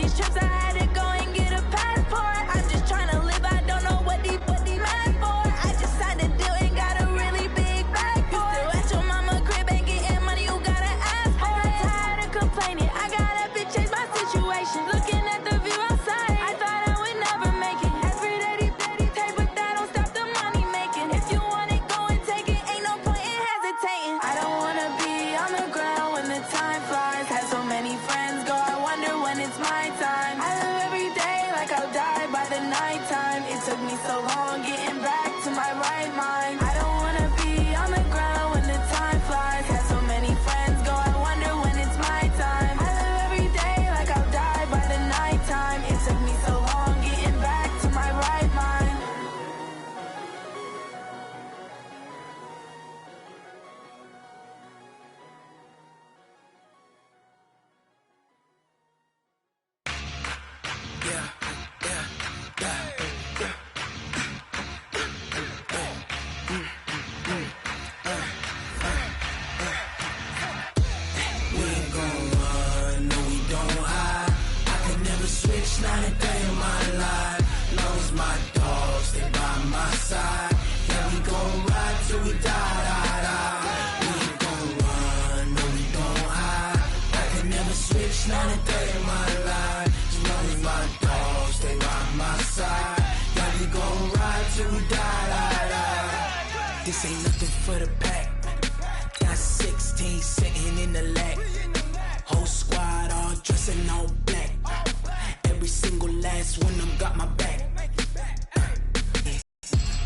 these trips, I had to go and get a passport. I'm just trying to live, I don't know what these mad for. I just signed a deal and got a really big bag for it. At your mama crib ain't getting money, you gotta ask for it. I'm tired of complaining, I gotta bitch change my situation. Looking at the view outside, I thought I would never make it. Every day these take, but that don't stop the money making. If you want it, go and take it, ain't no point in hesitating. I don't wanna be on the ground when the time flies. Had so many friends go, I wonder when it's my time. I live every day like I'll die by the nighttime. It took me so long getting back to my right mind. I don't wanna be on the ground when the time flies. Had so many friends go, I wonder when it's my time. I live every day like I'll die by the nighttime. It took me so long getting back to my right mind. We ain't gon' run, no we don't hide. I could never switch, not a day in my life. Long as my dogs stay by my side. Yeah, we gon' ride till we die, die, die. We ain't gon' run, no we don't hide. I could never switch, not a day in my life. As long as my dogs stay by my side. Yeah, we gon' ride till we die, die, die. This ain't nothing for the pack. Got 16 sitting in the lag. Whole squad all dressing all black. Every single last one of them got my back.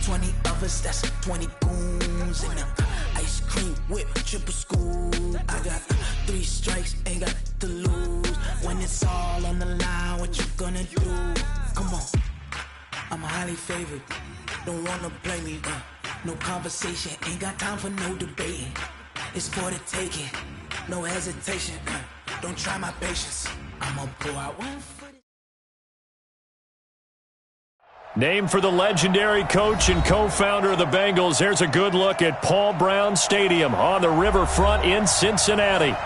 20 of us, that's 20 goons in the ice cream whip, triple scoop. I got 3 strikes, ain't got to lose. When it's all on the line, what you gonna do? Come on, I'm highly favored. Don't wanna play me, no conversation, ain't got time for no debating. It's for the taking, no hesitation. Don't try my patience. I'ma pour out one for the... Named for the legendary coach and co-founder of the Bengals, here's a good look at Paul Brown Stadium on the riverfront in Cincinnati.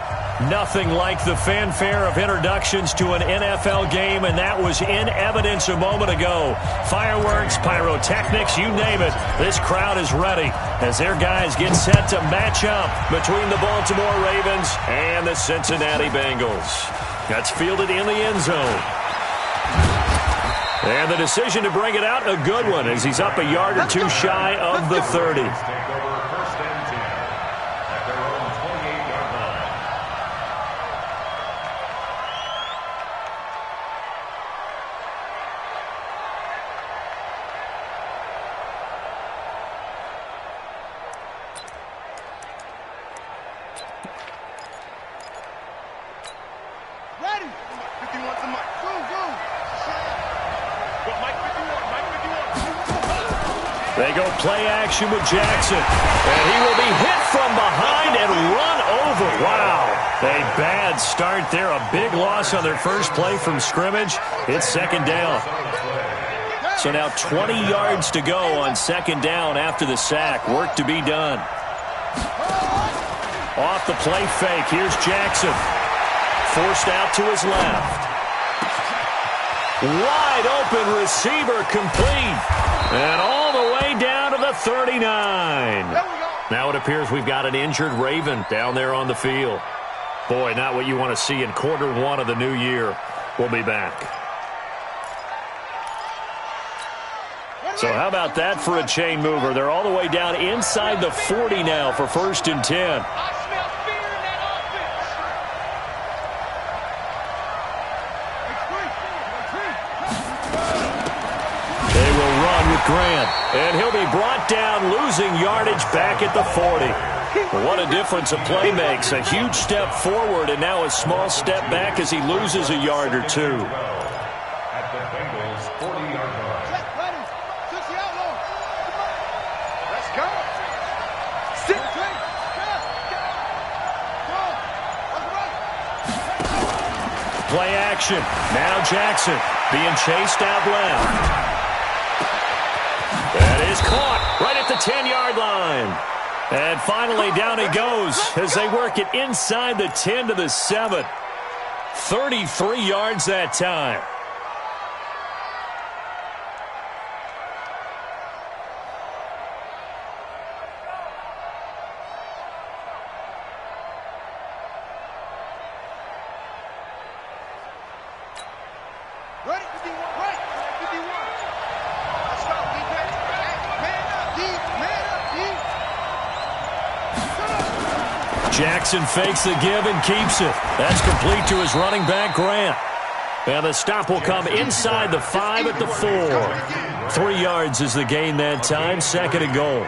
Nothing like the fanfare of introductions to an NFL game, and that was in evidence a moment ago. Fireworks, pyrotechnics, you name it. This crowd is ready as their guys get set to match up between the Baltimore Ravens and the Cincinnati Bengals. That's fielded in the end zone. And the decision to bring it out, a good one, as he's up a yard or two shy of the 30. They go play action with Jackson, and he will be hit from behind and run over. Wow, a bad start there. A big loss on their first play from scrimmage. It's second down. So now 20 yards to go on second down after the sack. Work to be done. Off the play fake, here's Jackson. Forced out to his left. Wide open receiver complete. And all the way down to the 39. Now it appears we've got an injured Raven down there on the field. Boy, not what you want to see in quarter one of the new year. We'll be back. So how about that for a chain mover? They're all the way down inside the 40 now for 1st and 10. Grant, and he'll be brought down, losing yardage back at the 40. What a difference a play makes. A huge step forward and now a small step back as he loses a yard or two. At the Bengals' 40-yard line. Let's go. Play action. Now Jackson being chased out left. That is caught right at the 10-yard line. And finally down he goes as they work it inside the 10 to the 7. 33 yards that time. Ready? 51, right. 51. Let's go, defense. Man up, D. Man up, D. Jackson fakes the give and keeps it. That's complete to his running back, Grant. And the stop will come inside the 5 at the 4. 3 yards is the gain that time, 2nd and goal.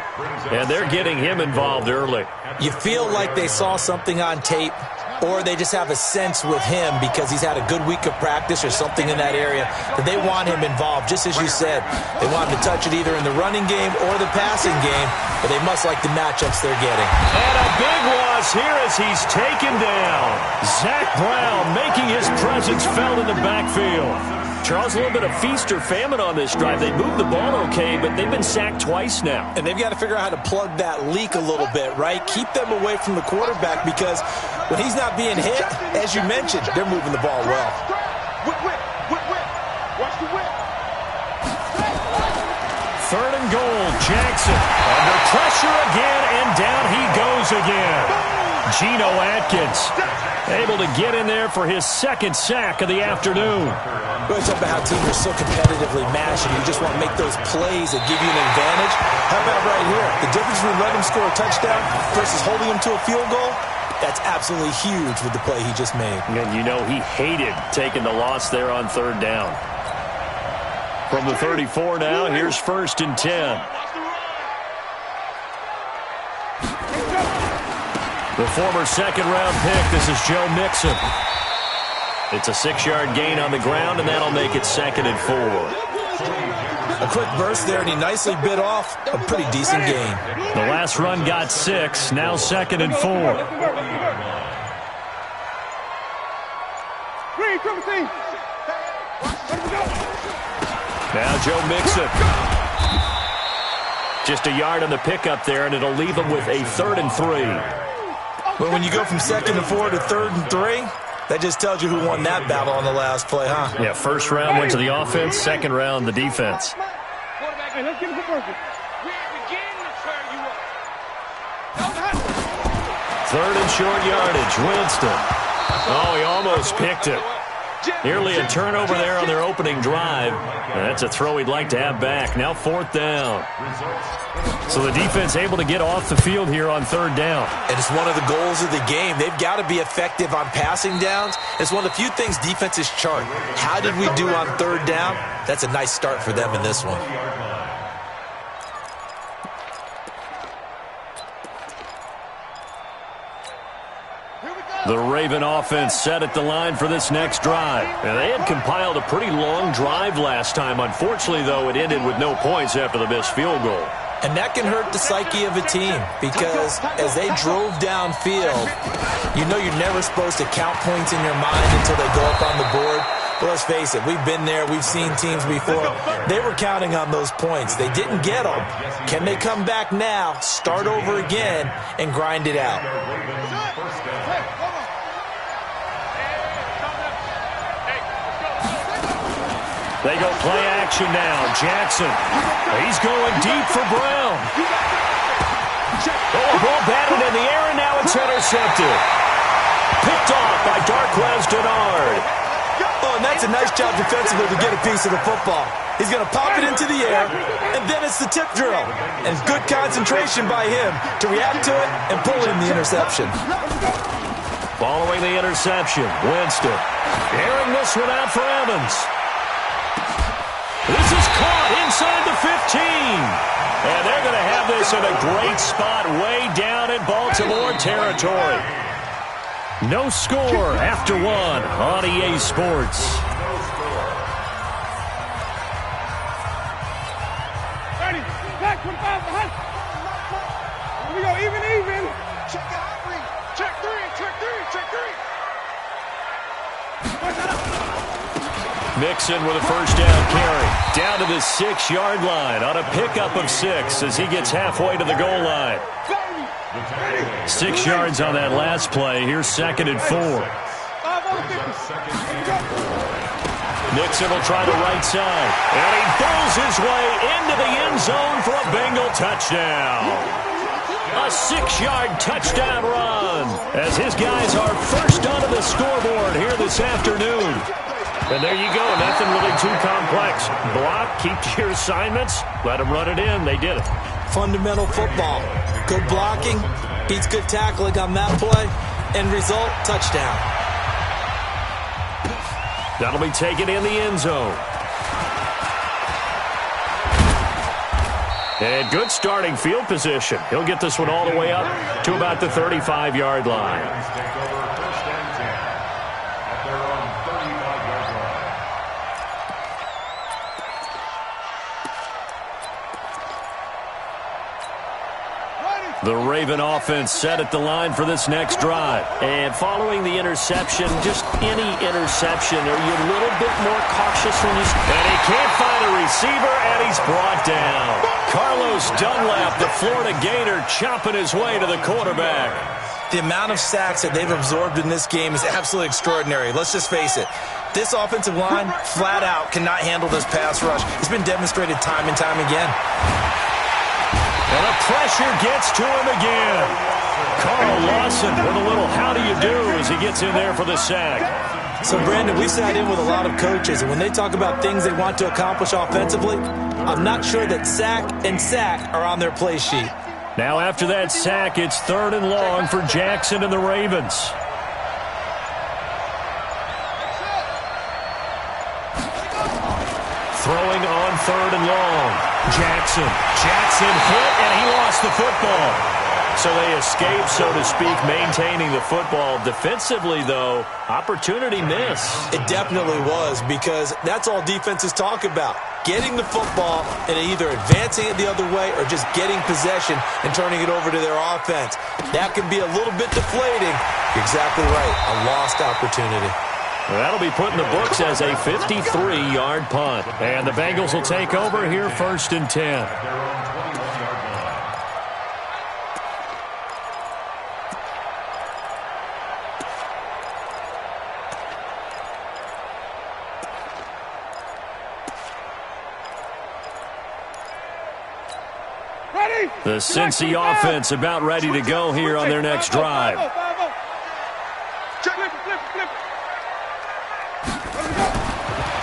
And they're getting him involved early. You feel like they saw something on tape, or they just have a sense with him because he's had a good week of practice or something in that area that they want him involved. Just as you said, they want him to touch it either in the running game or the passing game, but they must like the matchups they're getting. And a big loss here as he's taken down. Zach Brown making his presence felt in the backfield. Charles, a little bit of feast or famine on this drive. They moved the ball okay, but they've been sacked twice now. And they've got to figure out how to plug that leak a little bit, right? Keep them away from the quarterback because when he's not being hit, as you mentioned, they're moving the ball well. Watch the whip. 3rd and goal, Jackson under pressure again, and down he goes again. Geno Atkins able to get in there for his 2nd sack of the afternoon. We're talking about how teams are so competitively matched, and you just want to make those plays that give you an advantage. How about right here? The difference between letting him score a touchdown versus holding him to a field goal, that's absolutely huge with the play he just made. And you know he hated taking the loss there on 3rd down. From the 34 now, here's 1st and 10. The former 2nd-round pick, this is Joe Mixon. It's a 6-yard gain on the ground, and that'll make it 2nd and 4. A quick burst there, and he nicely bit off a pretty decent gain. The last run got 6, now 2nd and 4. Now Joe Mixon. Just a yard on the pickup there, and it'll leave him with a 3rd and 3. Well, when you go from 2nd and 4 to 3rd and 3, that just tells you who won that battle on the last play, huh? Yeah, 1st round went to the offense, 2nd round the defense. Quarterback, let's give it to Burger. We begin to turn you up. 3rd and short yardage, Winston. Oh, he almost picked it. Nearly a turnover there on their opening drive. And that's a throw he'd like to have back. Now 4th down. So the defense able to get off the field here on 3rd down. And it's one of the goals of the game. They've got to be effective on passing downs. It's one of the few things defenses chart. How did we do on 3rd down? That's a nice start for them in this one. The Raven offense set at the line for this next drive. And they had compiled a pretty long drive last time. Unfortunately, though, it ended with no points after the missed field goal. And that can hurt the psyche of a team because as they drove downfield, you know you're never supposed to count points in your mind until they go up on the board. But let's face it, we've been there. We've seen teams before. They were counting on those points. They didn't get them. Can they come back now, start over again, and grind it out? They go play action now. Jackson. He's going deep for Brown. Oh, ball batted in the air, and now it's intercepted. Picked off by Darquez Denard. Oh, and that's a nice job defensively to get a piece of the football. He's going to pop it into the air, and then it's the tip drill. And good concentration by him to react to it and pull in the interception. Following the interception, Winston airing this one out for Evans. This is caught inside the 15. And they're going to have this in a great spot way down in Baltimore territory. No score after 1 on EA Sports. Ready, back 25 behind. Here we go, even. Check out 3. Check 3. Mixon with a 1st down carry. Down to the 6-yard line on a pickup of 6 as he gets halfway to the goal line. 6 yards on that last play. Here's 2nd and 4. 5 on the 15. Nixon will try the right side. And he pulls his way into the end zone for a Bengal touchdown. A 6-yard touchdown run as his guys are first onto the scoreboard here this afternoon. And there you go. Nothing really too complex. Block, keep to your assignments, let them run it in. They did it. Fundamental football. Good blocking, beats good tackling on that play. End result, touchdown. That'll be taken in the end zone. And good starting field position. He'll get this one all the way up to about the 35-yard line. The Raven offense set at the line for this next drive. And following the interception, just any interception, are you a little bit more cautious when you... And he can't find a receiver, and he's brought down. Carlos Dunlap, the Florida Gator, chopping his way to the quarterback. The amount of sacks that they've absorbed in this game is absolutely extraordinary. Let's just face it. This offensive line, flat out, cannot handle this pass rush. It's been demonstrated time and time again. And the pressure gets to him again. Carl Lawson with a little how do you do as he gets in there for the sack. So, Brandon, we've sat in with a lot of coaches, and when they talk about things they want to accomplish offensively, I'm not sure that sack and sack are on their play sheet. Now after that sack, it's 3rd and long for Jackson and the Ravens. Throwing on 3rd and long. Jackson hit, and he lost the football. So they escape, so to speak, maintaining the football. Defensively, though, opportunity miss. It definitely was, because that's all defenses talk about. Getting the football and either advancing it the other way or just getting possession and turning it over to their offense. That can be a little bit deflating. You're exactly right. A lost opportunity. That'll be put in the books as a 53-yard punt. And the Bengals will take over here 1st and 10. The Cincy offense about ready to go here on their next drive.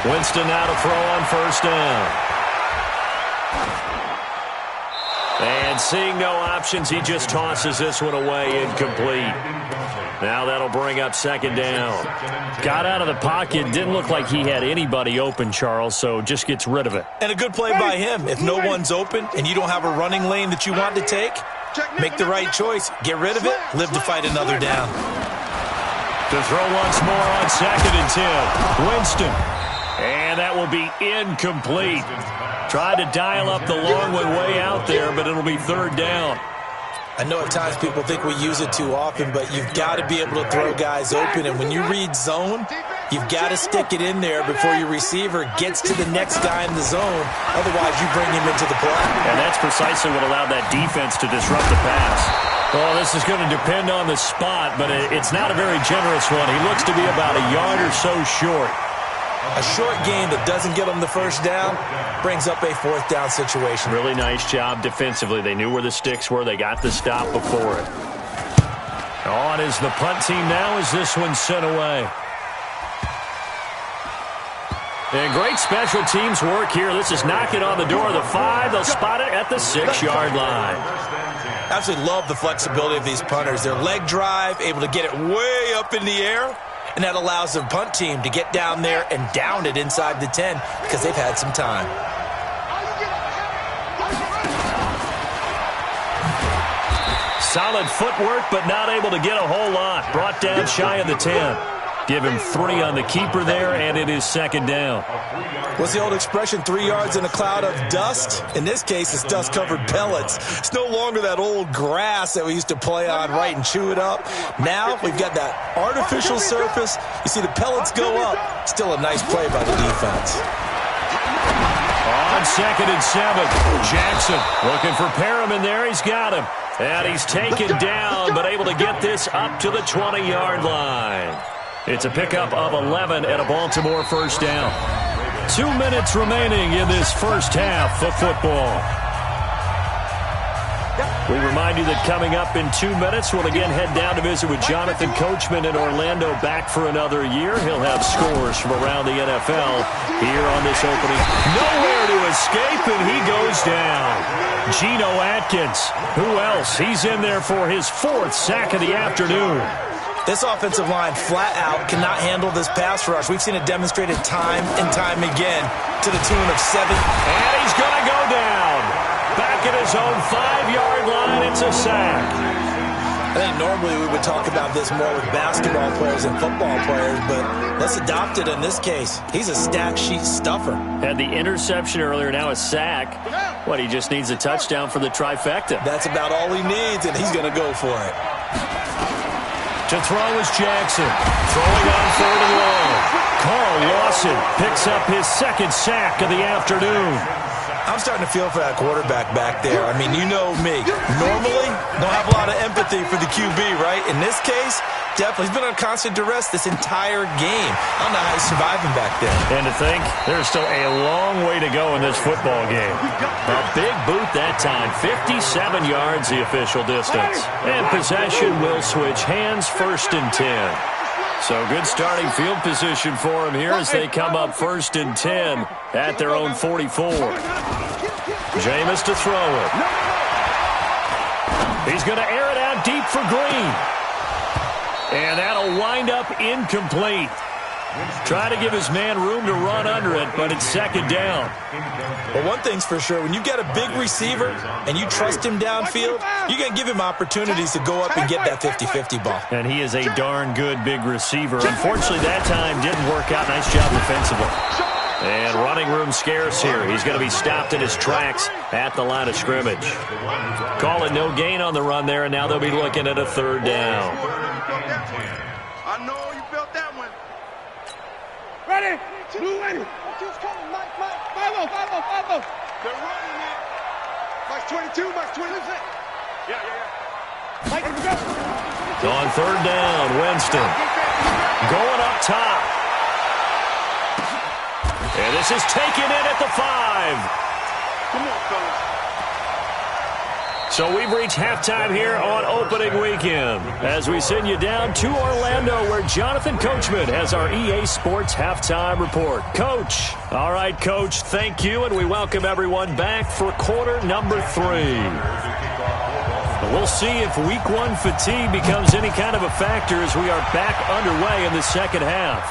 Winston now to throw on 1st down. And seeing no options, he just tosses this one away, incomplete. Now that'll bring up 2nd down. Got out of the pocket, didn't look like he had anybody open, Charles, so just gets rid of it. And a good play by him. If no one's open and you don't have a running lane that you want to take, make the right choice. Get rid of it, live to fight another down. To throw once more on 2nd and 10. Winston. And that will be incomplete. Tried to dial up the long one way out there, but it'll be 3rd down. I know at times people think we use it too often, but you've got to be able to throw guys open. And when you read zone, you've got to stick it in there before your receiver gets to the next guy in the zone. Otherwise, you bring him into the play. And that's precisely what allowed that defense to disrupt the pass. Well, this is going to depend on the spot, but it's not a very generous one. He looks to be about a yard or so short. A short gain that doesn't get them the 1st down brings up a 4th down situation. Really nice job defensively. They knew where the sticks were. They got the stop before it. On is the punt team now as this one's sent away. And great special teams work here. This is knocking on the door of the 5. They'll spot it at the 6-yard line. Absolutely love the flexibility of these punters. Their leg drive, able to get it way up in the air. And that allows the punt team to get down there and down it inside the 10 because they've had some time. Solid footwork, but not able to get a whole lot. Brought down shy of the 10. Give him 3 on the keeper there, and it is 2nd down. What's the old expression, 3 yards in a cloud of dust? In this case, it's dust-covered pellets. It's no longer that old grass that we used to play on, right, and chew it up. Now we've got that artificial surface. You see the pellets go up. Still a nice play by the defense. On 2nd and 7, Jackson looking for Perriman there. He's got him. And he's taken down, but able to get this up to the 20-yard line. It's a pickup of 11 and a Baltimore first down. 2 minutes remaining in this first half of football. We remind you that coming up in 2 minutes, we'll again head down to visit with Jonathan Coachman in Orlando, back for another year. He'll have scores from around the NFL here on this opening. Nowhere to escape, and he goes down. Geno Atkins. Who else? He's in there for his 4th sack of the afternoon. This offensive line flat out cannot handle this pass rush. We've seen it demonstrated time and time again to the tune of 7. And he's going to go down. Back at his own 5-yard line, it's a sack. I think normally we would talk about this more with basketball players and football players, but let's adopt it in this case. He's a stat sheet stuffer. Had the interception earlier, now a sack. What, he just needs a touchdown for the trifecta. That's about all he needs, and he's going to go for it. To throw is Jackson. Throwing on 3rd and long. Carl Lawson picks up his 2nd sack of the afternoon. I'm starting to feel for that quarterback back there. I mean, you know me. Normally, don't have a lot of empathy for the QB, right? In this case, definitely. He's been on constant duress this entire game. I don't know how he's surviving back there. And to think, there's still a long way to go in this football game. A big boot that time. 57 yards, the official distance. And possession will switch hands, 1st and 10. So good starting field position for him here as they come up 1st and 10 at their own 44. Jameis to throw it. He's going to air it out deep for Green. And that'll wind up incomplete. Try to give his man room to run under it, but it's 2nd down. Well, one thing's for sure. When you've got a big receiver and you trust him downfield, you're going to give him opportunities to go up and get that 50-50 ball. And he is a darn good big receiver. Unfortunately, that time didn't work out. Nice job defensively. And running room scarce here. He's going to be stopped in his tracks at the line of scrimmage. Call it no gain on the run there, and now they'll be looking at a 3rd down. I know you felt that one. Ready? Blue ready. 5-0. They're running it. Max 22, Max 26. Yeah. Mike, go. On 3rd down, Winston. Going up top. And this is taken in at the 5. Come on, fellas. So we've reached halftime here on opening weekend as we send you down to Orlando where Jonathan Coachman has our EA Sports halftime report. Coach. All right, Coach, thank you, and we welcome everyone back for quarter number 3. We'll see if week 1 fatigue becomes any kind of a factor as we are back underway in the second half.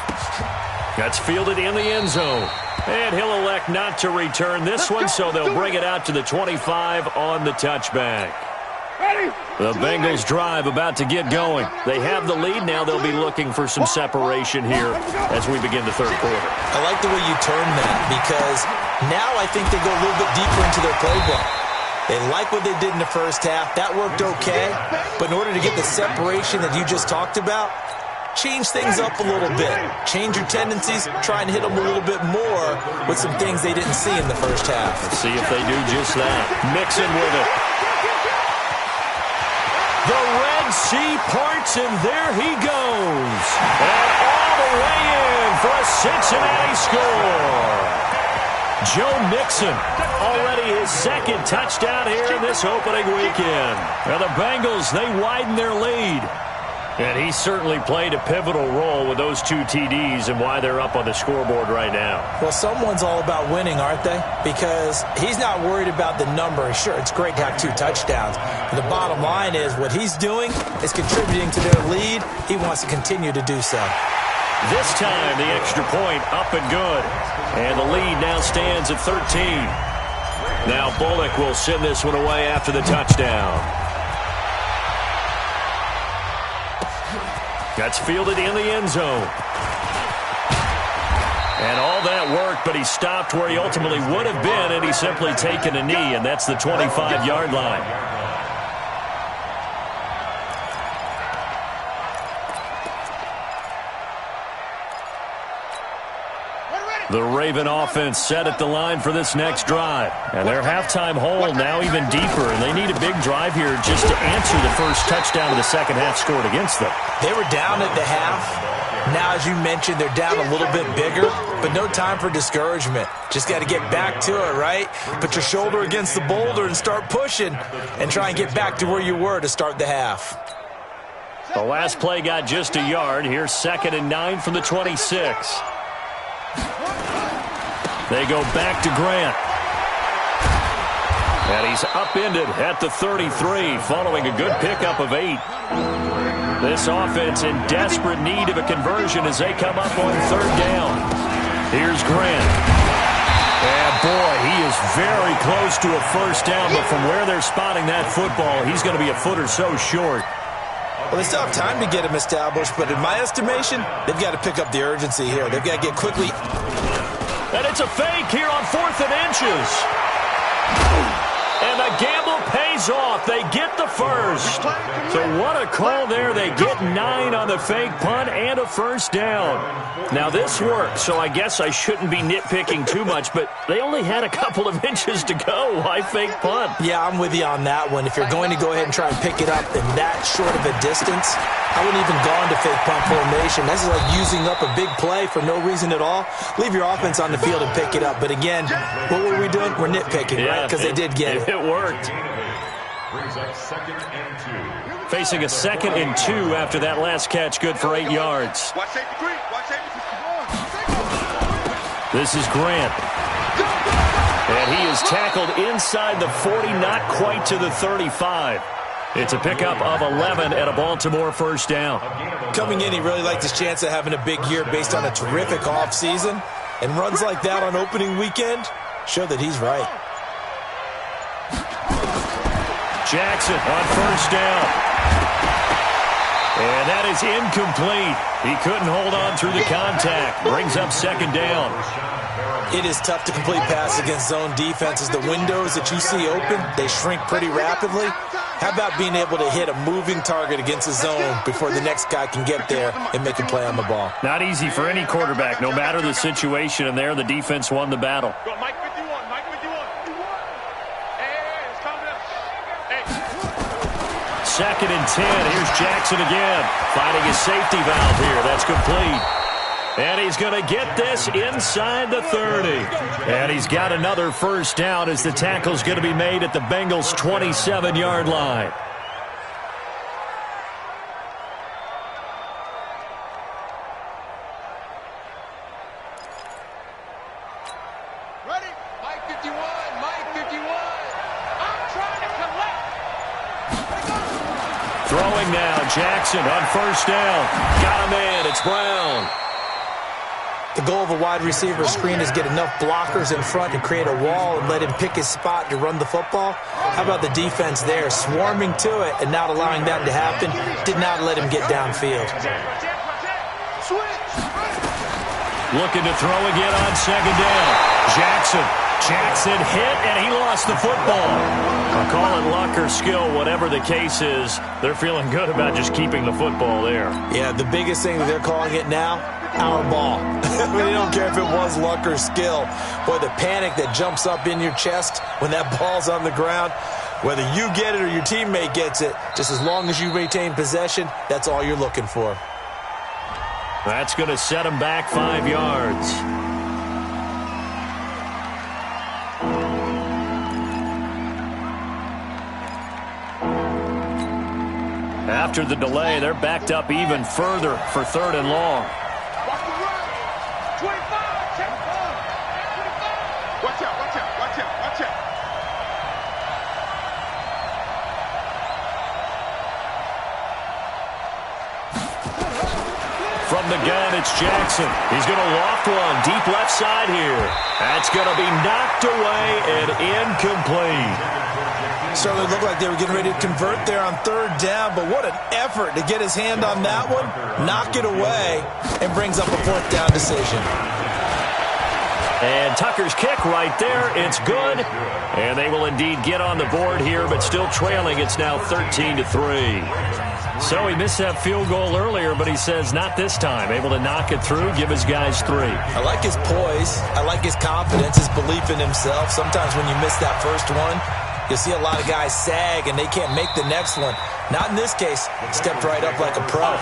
That's fielded in the end zone. And he'll elect not to return this one, so they'll bring it out to the 25 on the touchback. The Bengals drive about to get going. They have the lead. Now they'll be looking for some separation here as we begin the 3rd quarter. I like the way you turn that because now I think they go a little bit deeper into their playbook. They like what they did in the first half. That worked okay. But in order to get the separation that you just talked about, change things up a little bit. Change your tendencies. Try and hit them a little bit more with some things they didn't see in the first half. Let's see if they do just that. Mixon with it. The Red Sea parts, and there he goes. And all the way in for a Cincinnati score. Joe Mixon, already his 2nd touchdown here in this opening weekend. Now the Bengals, they widen their lead. And he certainly played a pivotal role with those 2 TDs and why they're up on the scoreboard right now. Well, someone's all about winning, aren't they? Because he's not worried about the number. Sure, it's great to have 2 touchdowns. But the bottom line is what he's doing is contributing to their lead. He wants to continue to do so. This time, the extra point up and good. And the lead now stands at 13. Now Bullock will send this one away after the touchdown. That's fielded in the end zone. And all that worked, but he stopped where he ultimately would have been, and he's simply taken a knee, and that's the 25-yard line. The Raven offense set at the line for this next drive. And their halftime hole now even deeper, and they need a big drive here just to answer the first touchdown of the second half scored against them. They were down at the half, Now, as you mentioned, they're down a little bit bigger, but no time for discouragement. Just got to get back to it, right? Put your shoulder against the boulder and start pushing and try and get back to where you were to start the half. The last play got just a yard. Here's 2nd and 9 from the 26. They go back to Grant. And he's upended at the 33, following a good pickup of 8. This offense in desperate need of a conversion as they come up on 3rd down. Here's Grant. And boy, he is very close to a first down, but from where they're spotting that football, he's going to be a foot or so short. Well, they still have time to get him established, but in my estimation, they've got to pick up the urgency here. They've got to get quickly. And it's a fake here on 4th and inches. And the gamble pays off. They get the first. So what a call there. They get 9 on the fake punt and a first down. Now this worked, so I guess I shouldn't be nitpicking too much, but they only had a couple of inches to go. Why fake punt? Yeah, I'm with you on that one. If you're going to go ahead and try and pick it up in that short of a distance, I wouldn't even go into fake punt formation. This is like using up a big play for no reason at all. Leave your offense on the field and pick it up. But again, what were we doing? We're nitpicking, right? Because they did get it. It worked. Brings up 2nd and 2. Facing a 2nd and 2 after that last catch, good for 8 yards. This is Grant. And he is tackled inside the 40, not quite to the 35. It's a pickup of 11 and a Baltimore first down. Coming in, he really liked his chance of having a big year based on a terrific offseason. And runs like that on opening weekend show that he's right. Jackson on first down. And that is incomplete. He couldn't hold on through the contact. Brings up 2nd down. It is tough to complete passes against zone defenses. The windows that you see open, they shrink pretty rapidly. How about being able to hit a moving target against a zone before the next guy can get there and make a play on the ball? Not easy for any quarterback, no matter the situation. And there, the defense won the battle. Mike 51, Mike 51. Hey, it's coming up. Hey. 2nd and 10. Here's Jackson again. Finding his safety valve here. That's complete. And he's going to get this inside the 30. And he's got another first down as the tackle's going to be made at the Bengals' 27-yard line. Ready? Mike 51, Mike 51. I'm trying to collect. Throwing now, Jackson on first down. Got him in. It's Brown. The goal of a wide receiver screen is get enough blockers in front to create a wall and let him pick his spot to run the football. How about the defense there, swarming to it and not allowing that to happen? Did not let him get downfield. Looking to throw again on 2nd down. Jackson hit, and he lost the football. I'll call it luck or skill, whatever the case is. They're feeling good about just keeping the football there. Yeah, the biggest thing that they're calling it now, our ball. They don't care if it was luck or skill. Boy, the panic that jumps up in your chest when that ball's on the ground, whether you get it or your teammate gets it, just as long as you retain possession, that's all you're looking for. That's going to set him back 5 yards. After the delay, they're backed up even further for 3rd and long. Watch the run. 25, check. 25. Watch out, watch out, watch out, watch out. From the gun, it's Jackson. He's going to loft one deep left side here. That's going to be knocked away and incomplete. Certainly looked like they were getting ready to convert there on 3rd down, but what an effort to get his hand on that one, knock it away, and brings up a 4th down decision. And Tucker's kick right there. It's good. And they will indeed get on the board here, but still trailing. It's now 13-3. So he missed that field goal earlier, but he says not this time. Able to knock it through, give his guys 3. I like his poise. I like his confidence, his belief in himself. Sometimes when you miss that first one, you'll see a lot of guys sag and they can't make the next one. Not in this case. Stepped right up like a pro.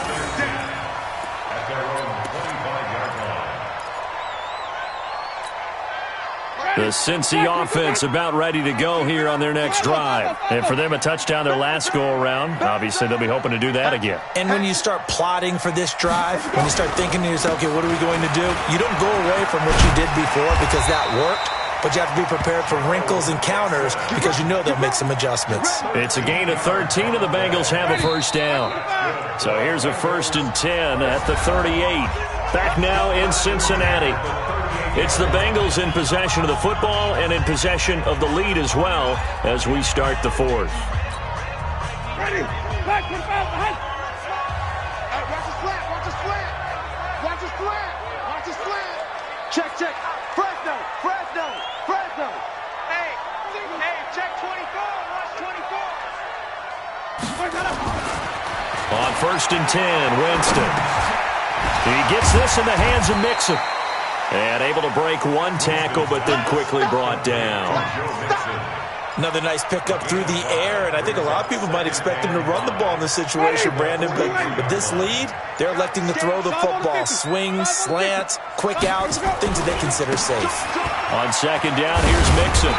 The Cincy offense about ready to go here on their next drive. And for them, a touchdown their last go-around. Obviously, they'll be hoping to do that again. And when you start plotting for this drive, when you start thinking to yourself, okay, what are we going to do? You don't go away from what you did before because that worked, but you have to be prepared for wrinkles and counters because you know they'll make some adjustments. It's a gain of 13, and the Bengals have a first down. So here's a 1st and 10 at the 38. Back now in Cincinnati. It's the Bengals in possession of the football and in possession of the lead as well as we start the 4th. Ready. Back to the foul. Hey, watch his flat. Watch his flat. Watch his flat. Watch his flat. Check, check. Fresno. Fresno. Fresno. Hey, check 24. Watch 24. On 1st and 10, Winston. He gets this in the hands of Mixon. And able to break one tackle, but then quickly brought down. Another nice pickup through the air, and I think a lot of people might expect him to run the ball in this situation, Brandon, but with this lead, they're electing to throw the football. Swings, slants, quick outs, things that they consider safe. On 2nd down, here's Mixon.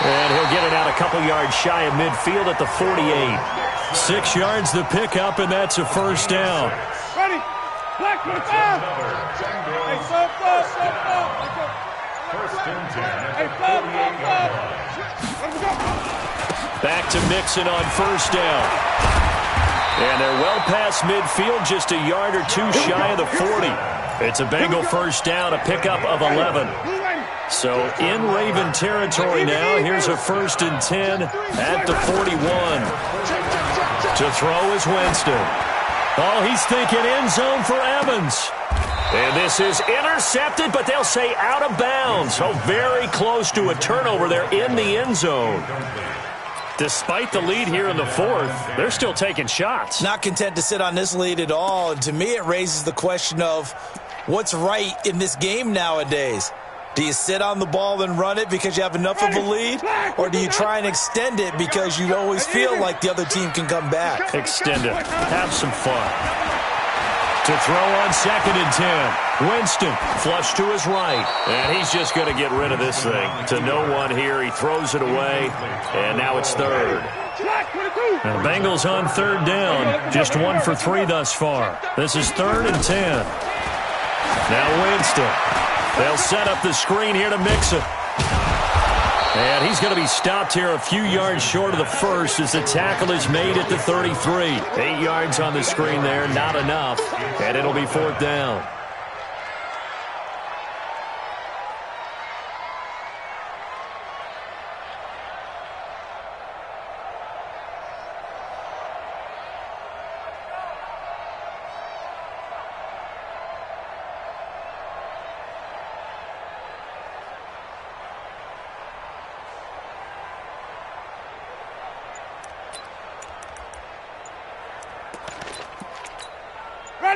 And he'll get it out a couple yards shy of midfield at the 48. 6 yards the pickup, and that's a first down. Ready. Black 25. Hey, so far. 1st and 10. Hey, 5. Let him go. Back to Mixon on 1st down. And they're well past midfield, just a yard or two shy of the 40. It's a Bengal first down, a pickup of 11. So in Raven territory now, here's a 1st and 10 at the 41. To throw is Winston. Oh, he's thinking end zone for Evans. And this is intercepted, but they'll say out of bounds. So very close to a turnover there in the end zone. Despite the lead here in the 4th, they're still taking shots. Not content to sit on this lead at all. And to me, it raises the question of what's right in this game nowadays. Do you sit on the ball and run it because you have enough of a lead? Or do you try and extend it because you always feel like the other team can come back? Extend it. Have some fun. To throw on 2nd and 10. Winston flush to his right. And he's just going to get rid of this thing. To no one here. He throws it away. And now it's 3rd. And the Bengals on 3rd down. Just 1 for 3 thus far. This is 3rd and 10. Now Winston. They'll set up the screen here to Mixon. And he's going to be stopped here a few yards short of the 1st as the tackle is made at the 33. 8 yards on the screen there, not enough. And it'll be 4th down.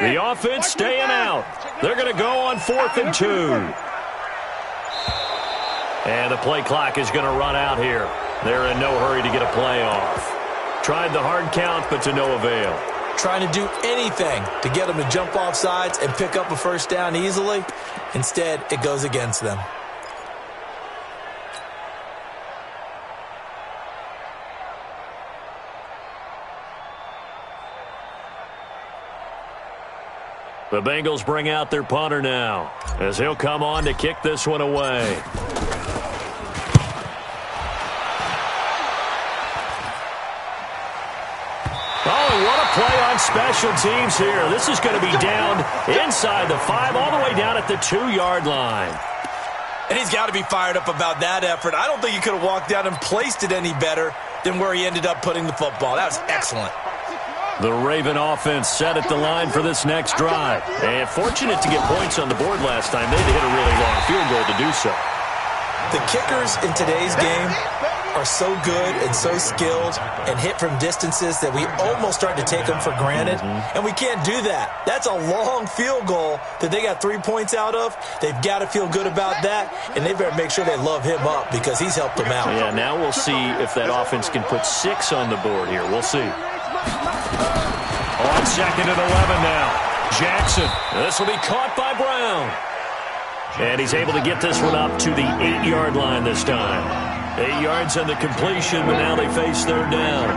The offense staying out. They're going to go on 4th and 2. And the play clock is going to run out here. They're in no hurry to get a play off. Tried the hard count, but to no avail. Trying to do anything to get them to jump off sides and pick up a first down easily. Instead, it goes against them. The Bengals bring out their punter now as he'll come on to kick this one away. Oh, and what a play on special teams here. This is going to be down inside the 5 all the way down at the 2-yard line. And he's got to be fired up about that effort. I don't think he could have walked down and placed it any better than where he ended up putting the football. That was excellent. The Raven offense set at the line for this next drive. And fortunate to get points on the board last time. They had to hit a really long field goal to do so. The kickers in today's game are so good and so skilled and hit from distances that we almost start to take them for granted. And we can't do that. That's a long field goal that they got 3 points out of. They've got to feel good about that, and they better make sure they love him up because he's helped them out. Yeah, now we'll see if that offense can put 6 on the board here. We'll see. On 2nd and 11 now. Jackson. This will be caught by Brown. And he's able to get this one up to the 8-yard line this time. 8 yards on the completion, but now they face third down.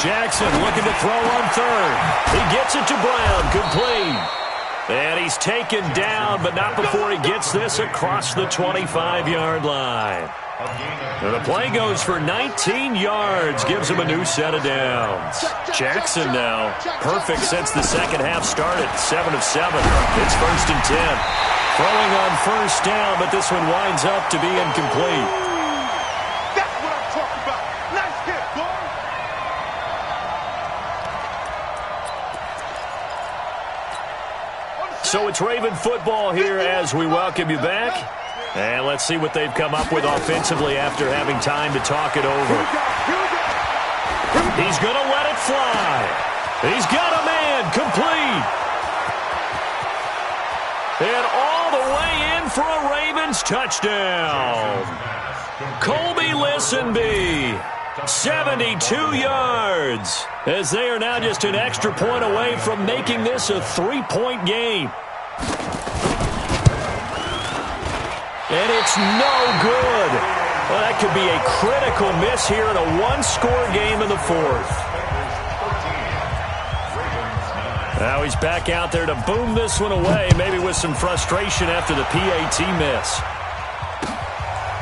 Jackson looking to throw on third. He gets it to Brown, complete. And he's taken down, but not before he gets this across the 25-yard line. And the play goes for 19 yards, gives him a new set of downs. Jackson now, perfect since the second half started, 7 of 7. It's 1st and 10. Throwing on first down, but this one winds up to be incomplete. That's what I'm talking about. Nice hit, boy. So it's Raven football here as we welcome you back. And let's see what they've come up with offensively after having time to talk it over. He's going to let it fly. He's got a man, complete. And all the way in for a Ravens touchdown. Colby Listenby, 72 yards, as they are now just an extra point away from making this a 3-point game. And it's no good. Well, that could be a critical miss here in a one-score game in the fourth. Now he's back out there to boom this one away, maybe with some frustration after the PAT miss.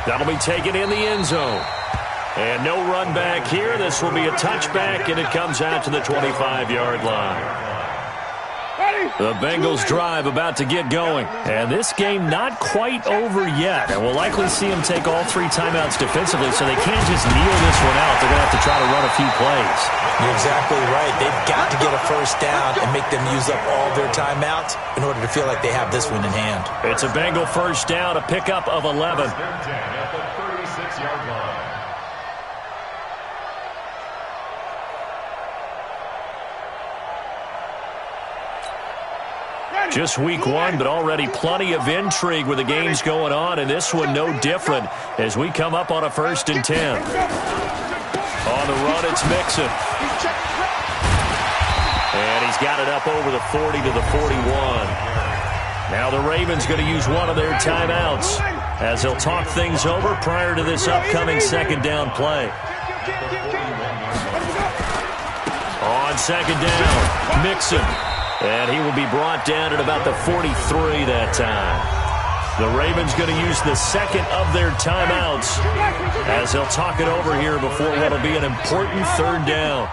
That'll be taken in the end zone. And no run back here. This will be a touchback, and it comes out to the 25-yard line. The Bengals drive about to get going. And this game not quite over yet. And we'll likely see them take all 3 timeouts defensively, so they can't just kneel this one out. They're going to have to try to run a few plays. You're exactly right. They've got to get a first down and make them use up all their timeouts in order to feel like they have this one in hand. It's a Bengal first down, a pickup of 11. At the 36-yard line. Just week 1, but already plenty of intrigue with the games going on, and this one no different as we come up on a 1st and 10. On the run, it's Mixon. And he's got it up over the 40 to the 41. Now the Ravens going to use one of their timeouts as they'll talk things over prior to this upcoming second down play. On second down, Mixon. And he will be brought down at about the 43 that time. The Ravens going to use the second of their timeouts as they'll talk it over here before what will be an important third down.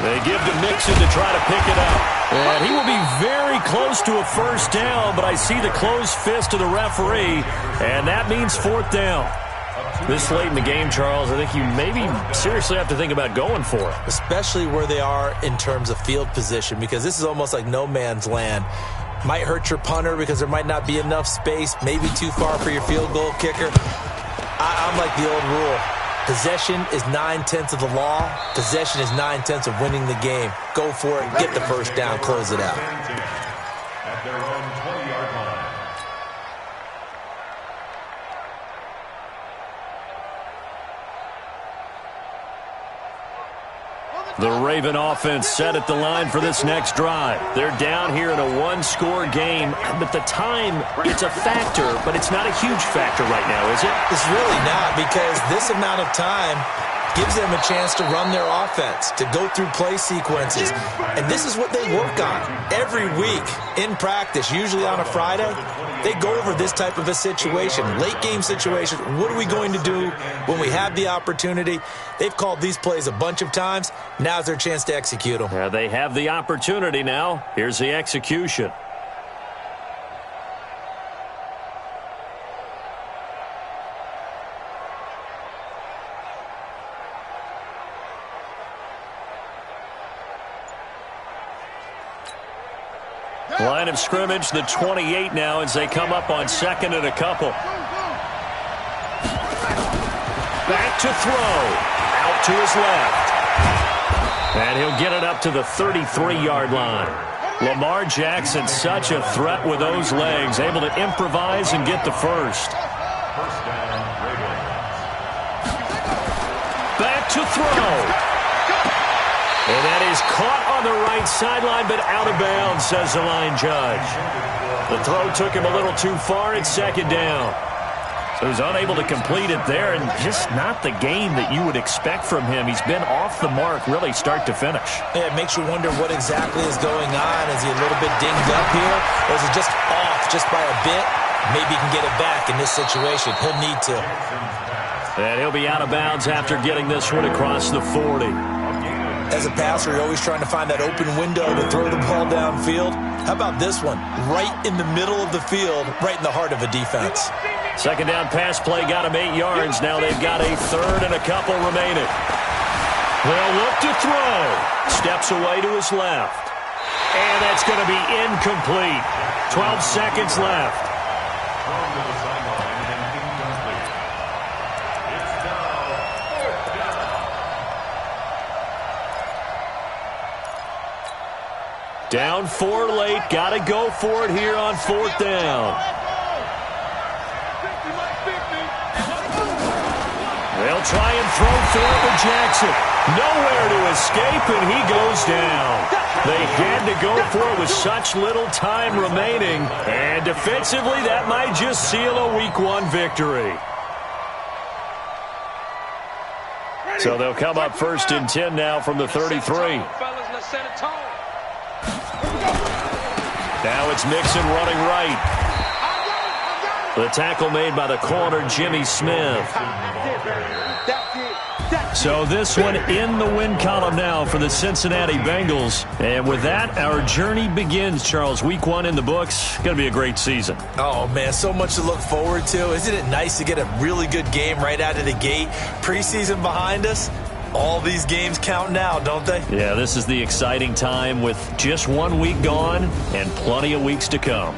They give to Mixon to try to pick it up. And he will be very close to a first down, but I see the closed fist of the referee, and that means 4th down. This late in the game, Charles, I think you maybe seriously have to think about going for it. Especially where they are in terms of field position, because this is almost like no man's land. Might hurt your punter because there might not be enough space, maybe too far for your field goal kicker. I'm like the old rule. Possession is 9/10 of the law. Possession is 9/10 of winning the game. Go for it, get the first down, close it out. At their own 20-yard line. The Raven offense set at the line for this next drive. They're down here in a one-score game, but the time, it's a factor, but it's not a huge factor right now, is it? It's really not, because this amount of time gives them a chance to run their offense, to go through play sequences. And this is what they work on every week in practice, usually on a Friday. They go over this type of a situation, late game situation. What are we going to do when we have the opportunity? They've called these plays a bunch of times. Now's their chance to execute them. They have the opportunity now. Here's the execution. Line of scrimmage, the 28 now as they come up on 2nd and a couple. Back to throw. Out to his left. And he'll get it up to the 33-yard line. Lamar Jackson, such a threat with those legs, able to improvise and get the first. First down, Ravens. throw. And that is caught on the right sideline, but out of bounds, says the line judge. The throw took him a little too far. It's second down. So he's unable to complete it there, and just not the game that you would expect from him. He's been off the mark really start to finish. Yeah, it makes you wonder what exactly is going on. Is he a little bit dinged up here, or is it just off just by a bit? Maybe he can get it back in this situation. He'll need to. And he'll be out of bounds after getting this one across the 40. As a passer, you're always trying to find that open window to throw the ball downfield. How about this one? Right in the middle of the field, right in the heart of a defense. Second down pass play got him 8 yards. Now they've got a third and a couple remaining. They'll look to throw. Steps away to his left. And that's going to be incomplete. 12 seconds left. Down 4 late. Got to go for it here on 4th down. They'll try and throw for it, but Jackson nowhere to escape, and he goes down. They had to go for it with such little time remaining, and defensively that might just seal a Week 1 victory. So they'll come up 1st and 10 now from the 33. Now it's Mixon running right. The tackle made by the corner, Jimmy Smith. So this one in the win column now for the Cincinnati Bengals. And with that, our journey begins, Charles. Week 1 in the books. Going to be a great season. Oh, man, so much to look forward to. Isn't it nice to get a really good game right out of the gate? Preseason behind us. All these games count now, don't they? Yeah, this is the exciting time with just 1 week gone and plenty of weeks to come.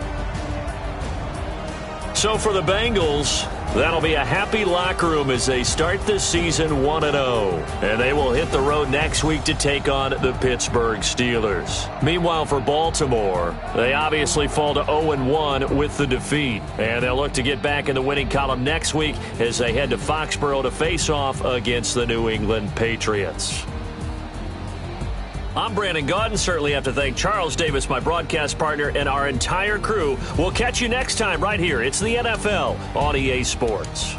So for the Bengals, that'll be a happy locker room as they start the season 1-0. And they will hit the road next week to take on the Pittsburgh Steelers. Meanwhile, for Baltimore, they obviously fall to 0-1 with the defeat. And they'll look to get back in the winning column next week as they head to Foxborough to face off against the New England Patriots. I'm Brandon Gaudin. Certainly have to thank Charles Davis, my broadcast partner, and our entire crew. We'll catch you next time right here. It's the NFL on EA Sports.